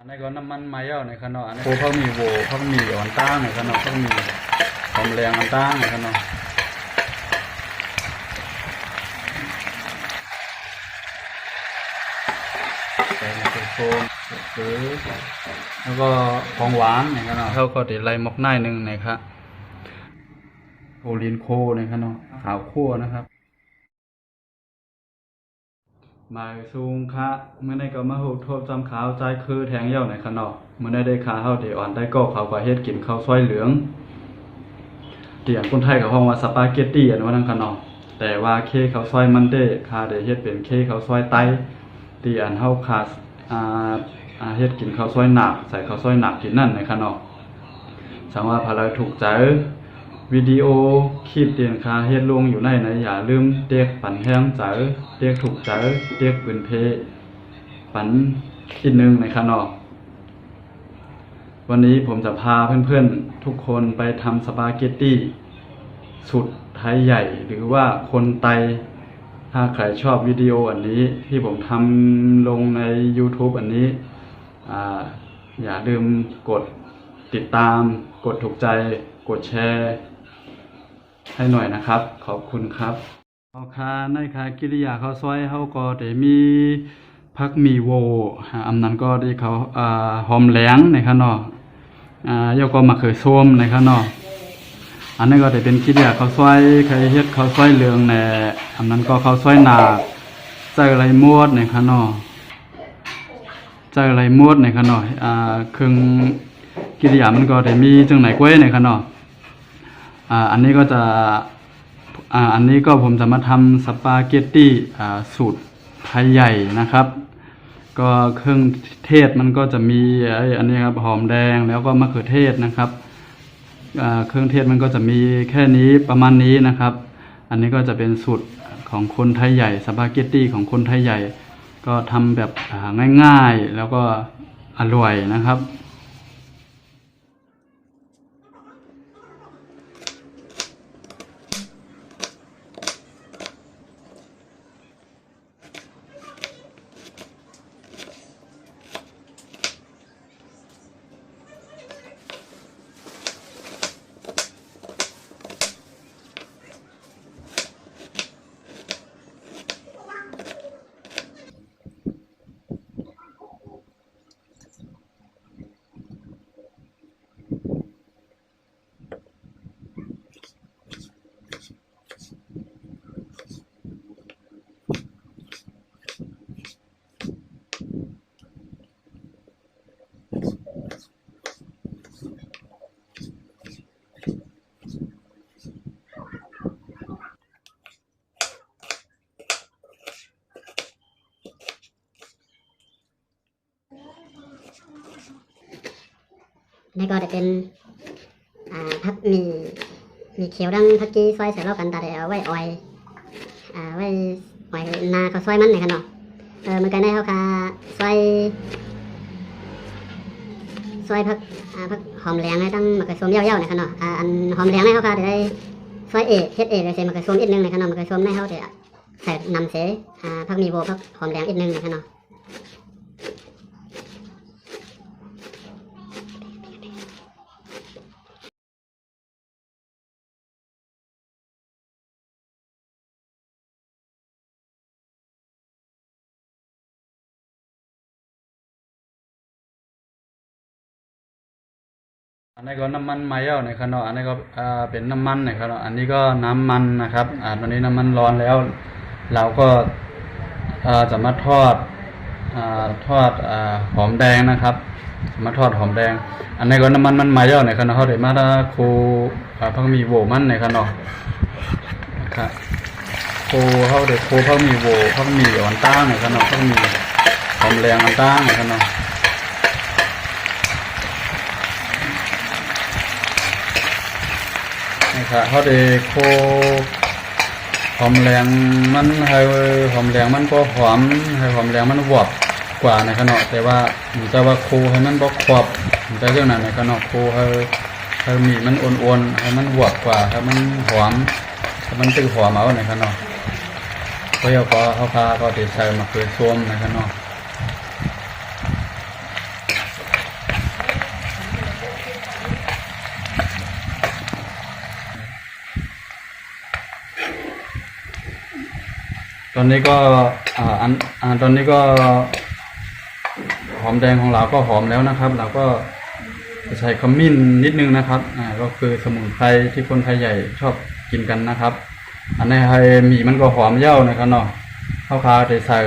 อันนี้ก็น้ำมันไม้เอาในขนมอันนี้เขามีโวเขามีอ่อนตั้งในขนมเขามีหอมแรงอ่อนตั้งในขนมใส่ในโซนหรือแล้วก็ของหวานในขนมเขาก็ติดไล่มกไนหนึ่งนะครับโอลินโคในขนมขาวคั่วนะครับมาสูงค่ะเมื่อในก็มาหูโทษจำขาวใจคือแทงเย่าในขนมเมื่อได้ขาเฮาเดี๋ยวอ่อนได้ก็เขาก็เฮ็ดกินข้าวซอยเหลืองเตียงคนไทยกับห้องว่าสปาเกตตี้อันว่านั่งขนมแต่ว่าเคข้าวซอยมันเด้คาได้เฮ็ดเป็นเคข้าวซอยไตเตียนเฮาขาดเฮ็ดกินข้าวซอยหนักใส่ข้าวซอยหนักที่นั่นในขนมสังว่าพาราถูกใจวิดีโอคลิปเตียนคาเฮ็ดลงอยู่ในอย่าลืมเด็กปั่นแห้งใจเด็กถูกใจเด็กปืนเพปั่นอีกนึงในขนมวันนี้ผมจะพาเพื่อนๆทุกคนไปทำสปาเกตตี้สุดไทยใหญ่หรือว่าคนไตถ้าใครชอบวิดีโออันนี้ที่ผมทำลงใน YouTube อันนี้อย่าลืมกดติดตามกดถูกใจกดแชร์ให้หน่อยนะครับขอบคุณครับเอาคาในคากิริยาเขาซอยเขาก็ได้มีพักมีโวอำนั้นก็ได้เขาหอมแหลงในข้างนอกยกก็มะเขือส้มในข้างนอกอันนี้ก็ได้เป็นกิริยาเขาซอยใครเฮ็ดเขาซอยเหลืองในอำนั้นก็เขาซอยหนาใจไรมวดในข้างนอกใจไรมวดในข้างนอกเครื่องกิริยามันก็ได้มีจังไหนกล้วยในข้างนอกอันนี้ก็จะอันนี้ก็ผมจะมาทำสปาเกตตี้สูตรไทยใหญ่นะครับก็เครื่องเทศมันก็จะมีอันนี้ครับหอมแดงแล้วก็มะเขือเทศนะครับเครื่องเทศมันก็จะมีแค่นี้ประมาณนี้นะครับอันนี้ก็จะเป็นสูตรของคนไทยใหญ่สปาเกตตี้ของคนไทยใหญ่ก็ทำแบบง่ายๆแล้วก็อร่อยนะครับนี่ก็จะเป็นพักมีเขียวดังพักกี้ซอยใส่เล่ากันแต่เอาไว้อ้อยไว้อ้อยนาเขาซอยมันไหนกันเนาะมันก็ได้เขาค่ะซอยพักหอมแหลงให้ตั้งมะเขือส้มเย้าๆไหนกันเนาะอันหอมแหลงให้เขาค่ะได้ซอยเฮ็ดเลยใส่มะเขือส้มอีกนึงไหนกันเนาะมะเขือส้มให้เขาเดี๋ยวใส่นำเสพักมีโบพักหอมแหลงอีกนึงไหนกันเนาะอันนี้ก็น้ำมันไม้เอาในขนมอันนี้ก็เป็นน้ำมันในขนมอันนี้ก็น้ำมันนะครับตอนนี้น้ำมันร้อนแล้วเราก็จะมาทอดหอมแดงนะครับมาทอดหอมแดงอันนี้ก็น้ำมันไม้เอาในขนมเขาเดี๋ยวมาโคพักมีโวมันในขนมนะครับโคเขาเดี๋ยวโคพักมีโวพักมีอ่อนตั้งในขนมพักมีหอมแดงอ่อนตั้งในขนมนะครับเขาได้โคหอมแรงมันให้หอมแรงมันก็หอมให้หอมแรงมันหวบกว่าในขนมแต่ว่าจะว่าโคให้มันบ่ขอบแต่เรื่องนั้นในขนมโคให้มีมันอ่อนๆให้มันหวบกว่าให้มันหอมให้มันตึกหอมเอาในขนมเพราะเขาพาก็ได้ใส่มะเขือส้มในขนม อนนี้ก็ตอนนี้ก็หอมแดงของเราก็หอมแล้วนะครับ เราก็จะใส่ขมิ้นนิดนึงนะครับก็คือสมุนไพรที่คนไทยใหญ่ชอบกินกันนะครับ อันนี้ให้หมี่มันก็หอมเย่านะครับเนาะข้าวจะใส่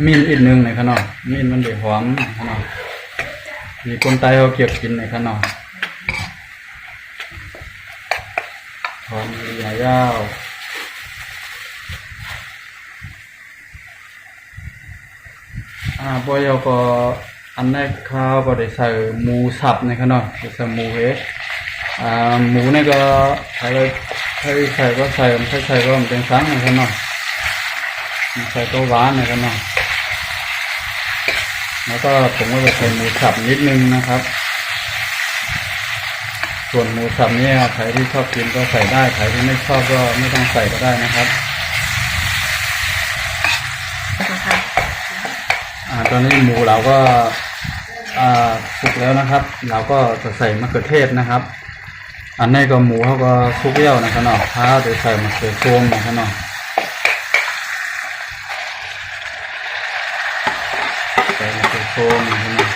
มิ้นอีกนึงนะครับเนาะมิ้นมันเดือดหอมนะครับเนาะมีคนไทยเขาเกี่ยวกินนะครับเนาะหอมใหญ่ยาวพอยก็อันแรกข้าวก็ได้ใส่หมูสับนะครับเนาะใส่หมูหมูนี่ก็ใส่ก็ใส่ไม่ใส่ก็มันเป็นสังนะครับเนาะใส่ตัวหวานนะครับเนาะแล้วก็ผมก็จะใส่หมูสับนิดนึงนะครับส่วนหมูสับนี่ใครที่ชอบกินก็ใส่ได้ใครที่ไม่ชอบก็ไม่ต้องใส่ก็ได้นะครับตอนนี้หมูเราก็สุกแล้วนะครับเราก็จะใส่มะเขือเทศนะครับอันนี้ก็หมูเขาก็สุกเยี่ยวนะครับเนาะถ้าจะใส่มะเขือส้มนะครับเนาะใส่มะเขือส้มนะครับเนาะ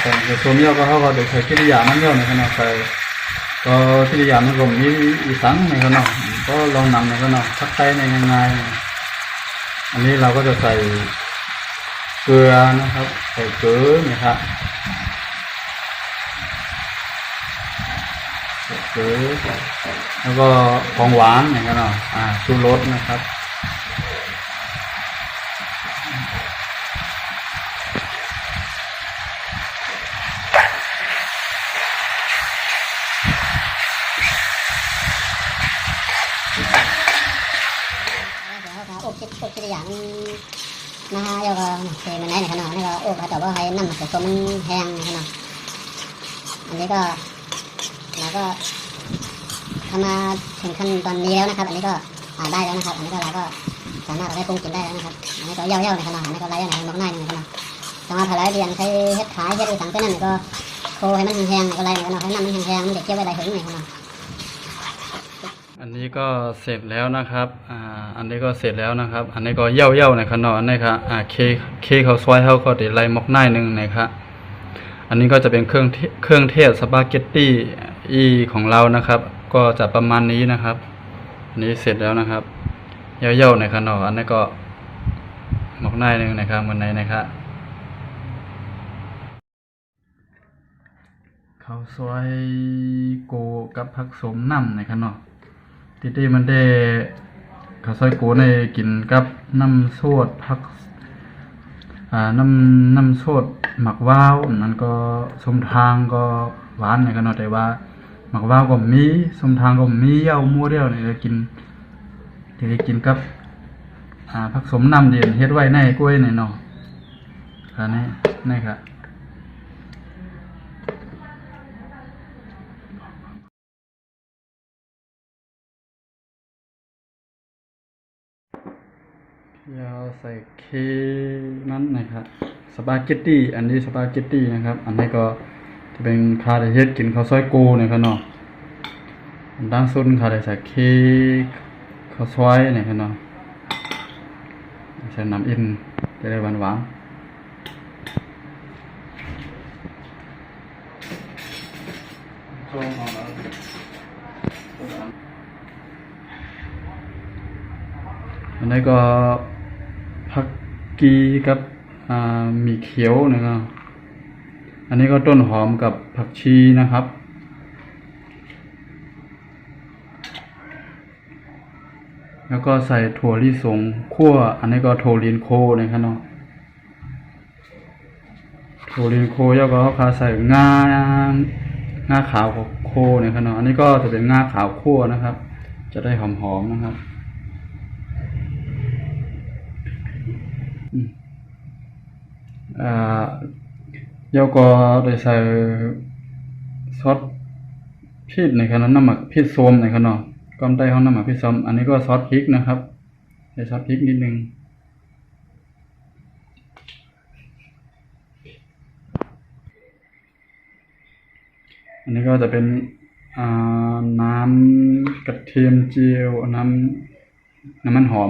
แต่มะเขือส้มเยี่ยวก็เขาก็จะใส่กิริยามันเยี่ยวนะครับเนาะใส่ก็กิริยามันก็มีอีสังนะครับเนาะก็ลองนำนะครับเนาะสักไต้ในง่ายๆอันนี้เราก็จะใส่เกลือนะครับใส่เกลือนะครับใส่เกลือแล้วก็ของหวานนะครับเนาะชูรสนะครับอบกิริยามันนะฮะแล้วก็เทมันได้นะครับเนาะนี่ก็อบแต่ว่าให้น้ำมันใส่ตัวมันแห้งนะครับเนาะอันนี้ก็เราก็ทำมาถึงขั้นตอนนี้แล้วนะครับ อันนี้ก็ได้แล้วนะครับ อันนี้ก็เราก็สามารถเราได้ปรุงกินได้แล้วนะครับอันนี้ก็เย่าๆนะครับเนาะอันนี้ก็ไล่อะไรนกหน้านี่นะครับเนาะสามารถถ้าไล่เรียนใช้เฮ็ดขายเฮ็ดอีสังเส้นนั่นก็โคให้มันแห้งๆก็ไล่นะครับเนาะให้น้ำมันแห้งๆมันเด็กเกี่ยวไว้ได้ถึงนี่ครับเนาะอันนี้ก็เสร็จแล้วนะครับอันนี้ก็เสร็จแล้วนะครับ อันนี้ก็เย่าๆนะครับเนาะอันนี้ครับเคเขาซอยเขาก็ได้ไล่มอกหน้านึงนะครับอันนี้ก็จะเป็นเครื่องเทศสปาเกตตี้ของเรานะครับ ก็จะประมาณนี้นะครับอันนี้เสร็จแล้วนะครับเย่าๆนะครับเนาะอันนี้ก็มอกหน้านึงนะครับวันไหนนะครับข้าวซอยโกกับผักสมน้ำนะครับเนาะที่มันได้ข้าวซอยโกในกินกับน้ำโซดผักน้ำโซดหมักว้าวนั้นก็สมทางก็หวานนะครับเนาะแต่ว่าหมักว้าวก็มีสมทางก็มีเย่ามั่วเดียวเนี่ยกินกับผักสมน้ำเดียนเฮ็ดไว้ในกล้วยในเนาะอันนี้นี่ครับยาวใส่เคนั้นนะครับสปาเกตตี้อันนี้สปาเกตตี้นะครับอันนี้ก็จะเป็นคาไดเฮ็ดกินข้าวซอยโกนะครับเนาะด้านสุดคาไดใส่เคข้าวซอยนะครับเนาะใส่น้ำอินจะได้หวานอันนี้ก็ผักกีกับหมี่เขียวนะครับอันนี้ก็ต้นหอมกับผักชีนะครับแล้วก็ใส่ถั่วลิสงคั่วอันนี้ก็โทลินโคนะครับเนาะโทลินโคแล้วก็เขาใส่งาขาวโคนะครับเนาะอันนี้ก็จะเป็นงาขาวคั่วนะครับจะได้หอมๆนะครับแล้วก็ได้ใส่ซอสพริกในขณะน้ำหมักพริกส้มในขณะก้อนใต้ห้องน้ำหมักพริกส้มอันนี้ก็ซอสพริกนะครับใส่ซอสพริกนิดนึง อันนี้ก็จะเป็นน้ำกระเทียมเจียวน้ำมันหอม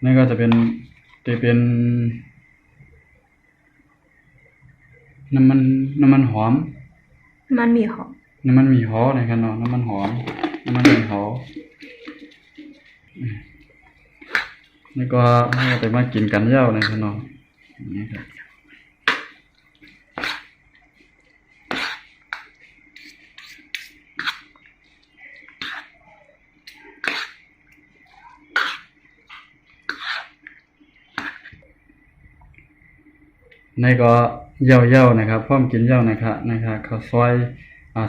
นี่ก็จะเป็นน้ำมันหอม มันมีหอม น้ำมันหมีหอนะครับเนาะน้ำมันหอมน้ำมันหมีหอนี่ก็ไปมากินกันเย้านะครับเนาะนี่ครับนี่ก็เย้านะครับพร้อมกินเย้านะครับข้าวซอย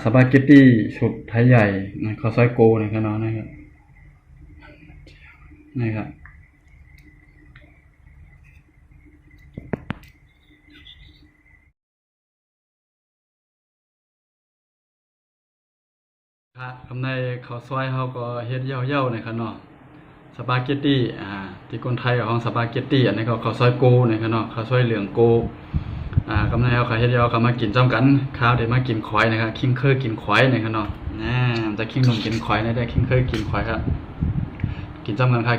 สปาเกตตี้ชุดไทยใหญ่นะข้าวซอยโกนะครับเนาะนะครับนี่ครับคำในข้าวซอยเขาก็เฮ็ดเย้านะครับเนาะสปาเกตตี้ที่คนไทยของสปาเกตตี้อันนี้ก็ข้าวซอยโกนะครับเนาะข้าวซอยเหลืองโกกำลังเอาเฮ็ดเย้าเขามากินจ้ำกันข้าวเดี๋ยวมากินควายนะครับคิงเคยกินควายนะครับเนาะจะคิงหนุ่มกินควายได้คิงเคยกินควายครับกินจ้ำกันครับ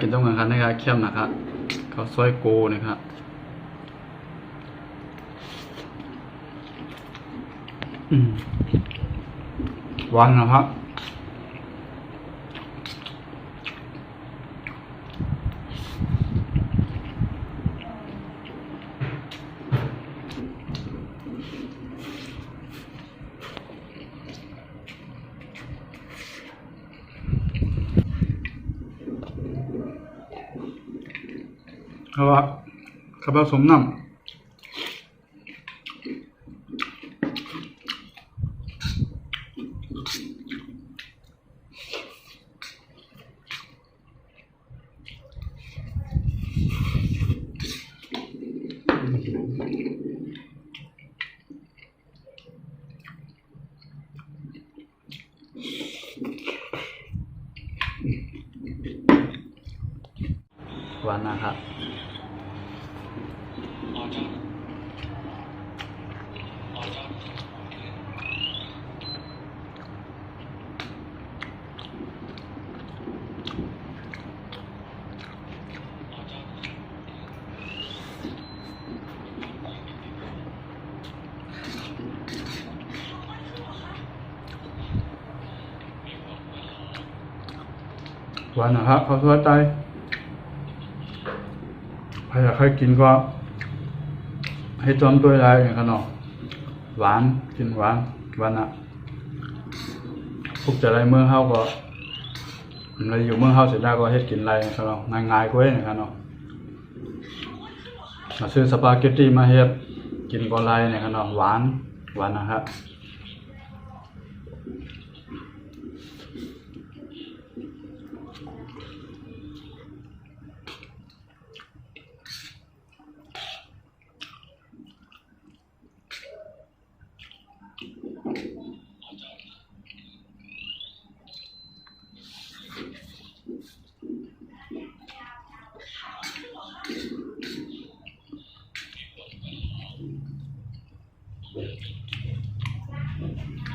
นะครับเข้มนะครับข้าวซอยโกนะครับหวานนะครับเขาผสมน้ำหวานนะครับหวานนะครับเขาสวยใจใครอยากให้กินก็ให้จอมตัวอะไรอย่างกันเนาะหวานกินหวานอ่ะพวกจะอะไรเมื่อเฮาก็เราอยู่เมื่อเฮาเสร็จแล้วก็เฮ็ดกินอะไรนะครับเนาะง่ายๆกว่านะครับเนาะมาซื้อสปาเกตตี้มาเฮ็ดกินก็อะไรนะครับเนาะหวานนะครับ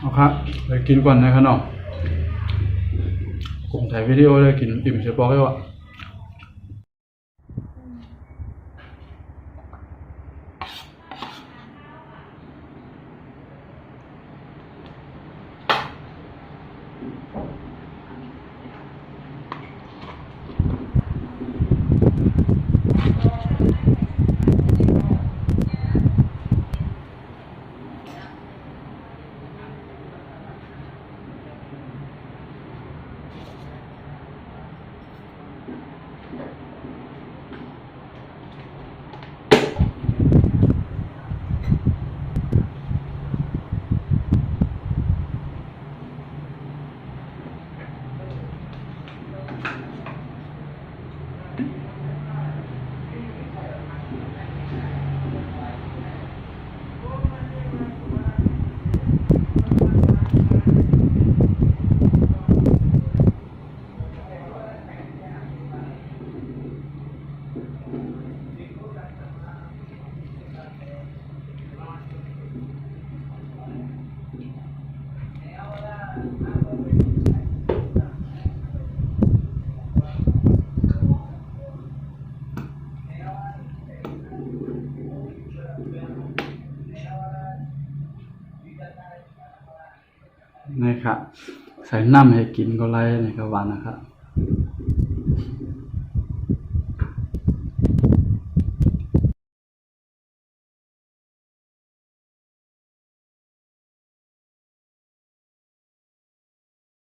เอาครับไปกินก่อนนะครับเนาะผมถ่ายวิดีโอเลยกินอิ่มเฉพาะแค่ว่า ครับใส่น้ำให้กินก็ไรนี่ก็ว่านะครับ